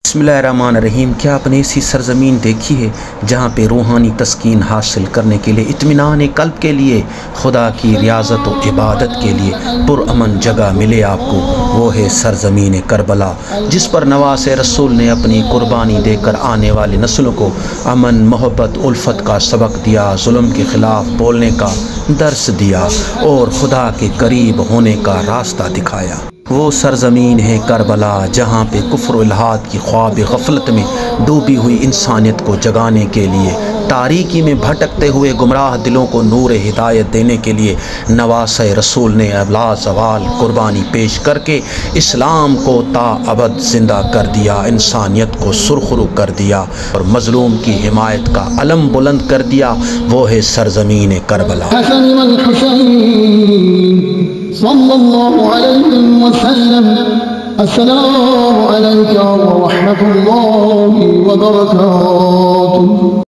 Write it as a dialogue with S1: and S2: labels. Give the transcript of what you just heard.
S1: بسم اللہ الرحمن الرحیم۔ کیا آپ نے ایسی سرزمین دیکھی ہے جہاں پہ روحانی تسکین حاصل کرنے کے لیے، اطمینان قلب کے لیے، خدا کی ریاضت و عبادت کے لیے پرامن جگہ ملے آپ کو؟ وہ ہے سرزمین کربلا، جس پر نواز رسول نے اپنی قربانی دے کر آنے والی نسلوں کو امن، محبت، الفت کا سبق دیا، ظلم کے خلاف بولنے کا درس دیا اور خدا کے قریب ہونے کا راستہ دکھایا۔ وہ سرزمین ہے کربلا جہاں پہ کفر و الحاد کی خواب غفلت میں ڈوبی ہوئی انسانیت کو جگانے کے لیے، تاریکی میں بھٹکتے ہوئے گمراہ دلوں کو نور ہدایت دینے کے لیے نواز رسول نے لا زوال قربانی پیش کر کے اسلام کو تا ابد زندہ کر دیا، انسانیت کو سرخرو کر دیا اور مظلوم کی حمایت کا علم بلند کر دیا۔ وہ ہے سرزمین کربلا۔
S2: صلی اللہ علیہ وسلم۔ السلام علیکم ورحمۃ اللہ وبرکاتہ۔